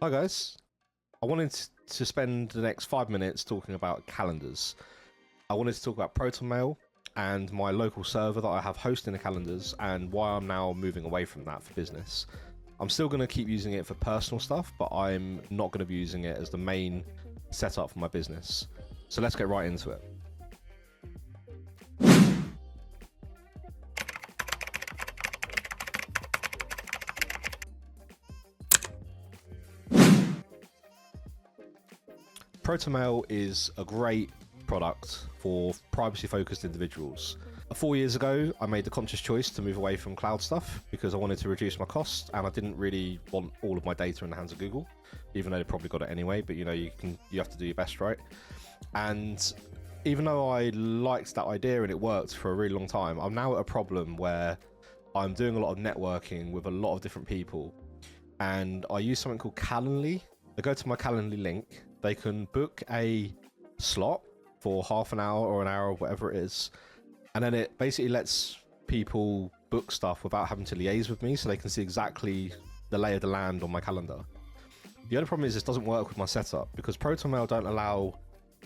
Hi guys, I wanted to spend the next 5 minutes talking about calendars. I wanted to talk about Protonmail and my local server that I have hosting the calendars and why I'm now moving away from that for business. I'm still going to keep using it for personal stuff, but I'm not going to be using it as the main setup for my business. So let's get right into it. Protonmail is a great product for privacy-focused individuals. 4 years ago, I made the conscious choice to move away from cloud stuff because I wanted to reduce my costs, and I didn't really want all of my data in the hands of Google, even though they probably got it anyway. But you have to do your best, right? And even though I liked that idea and it worked for a really long time, I'm now at a problem where I'm doing a lot of networking with a lot of different people, and I use something called Calendly. I go to my Calendly link. They can book a slot for half an hour or an hour or whatever it is, and then it basically lets people book stuff without having to liaise with me, so they can see exactly the lay of the land on my calendar. The only problem is this doesn't work with my setup because Protonmail don't allow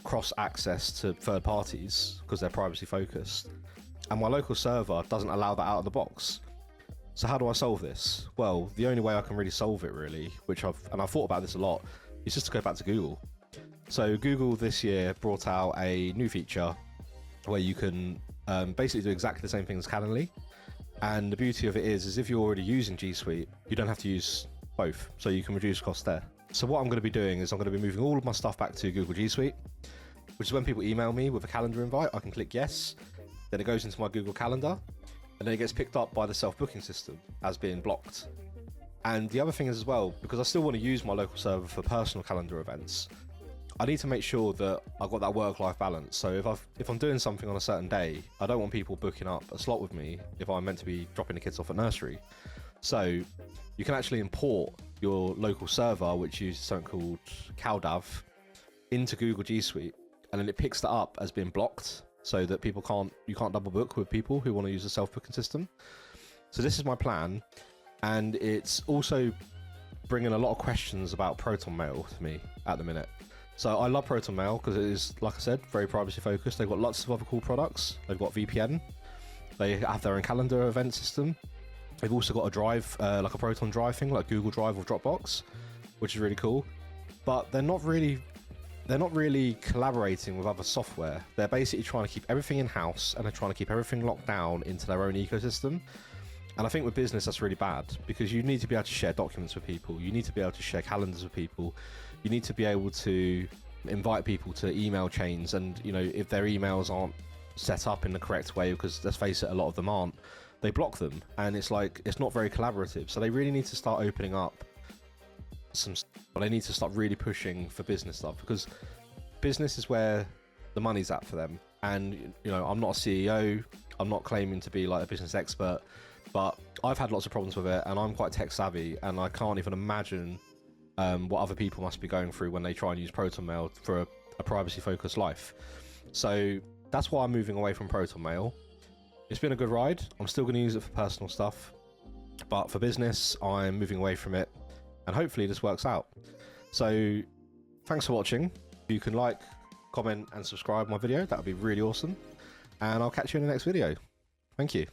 cross access to third parties because they're privacy focused, and my local server doesn't allow that out of the box. So how do I solve this? Well, the only way I can really solve it, really, I've thought about this a lot, is just to go back to Google. So Google this year brought out a new feature where you can basically do exactly the same thing as Calendly. And the beauty of it is if you're already using G Suite, you don't have to use both, so you can reduce costs there. So what I'm going to be doing is I'm going to be moving all of my stuff back to Google G Suite, which is when people email me with a calendar invite, I can click yes, then it goes into my Google Calendar, and then it gets picked up by the self-booking system as being blocked. And the other thing is as well, because I still want to use my local server for personal calendar events, I need to make sure that I've got that work-life balance. So if I'm doing something on a certain day, I don't want people booking up a slot with me if I'm meant to be dropping the kids off at nursery. So you can actually import your local server, which uses something called CalDAV, into Google G Suite, and then it picks that up as being blocked, so that you can't double book with people who want to use a self-booking system. So this is my plan, and it's also bringing a lot of questions about Protonmail to me at the minute. So I love Protonmail because it is, like I said, very privacy focused. They've got lots of other cool products. They've got VPN. They have their own calendar event system. They've also got a drive, like a Proton Drive thing, like Google Drive or Dropbox, which is really cool. But they're not really collaborating with other software. They're basically trying to keep everything in-house, and they're trying to keep everything locked down into their own ecosystem. And I think with business, that's really bad, because you need to be able to share documents with people. You need to be able to share calendars with people. You need to be able to invite people to email chains. And, if their emails aren't set up in the correct way, because let's face it, a lot of them aren't, they block them. And it's not very collaborative. So they really need to start opening up they need to start really pushing for business stuff, because business is where the money's at for them. And, I'm not a CEO. I'm not claiming to be like a business expert, but I've had lots of problems with it, and I'm quite tech savvy, and I can't even imagine what other people must be going through when they try and use Protonmail for a privacy focused life. So that's why I'm moving away from Protonmail. It's been a good ride. I'm still going to use it for personal stuff, but for business, I'm moving away from it, and hopefully this works out. So thanks for watching. You can like, comment and subscribe my video. That would be really awesome, and I'll catch you in the next video. Thank you.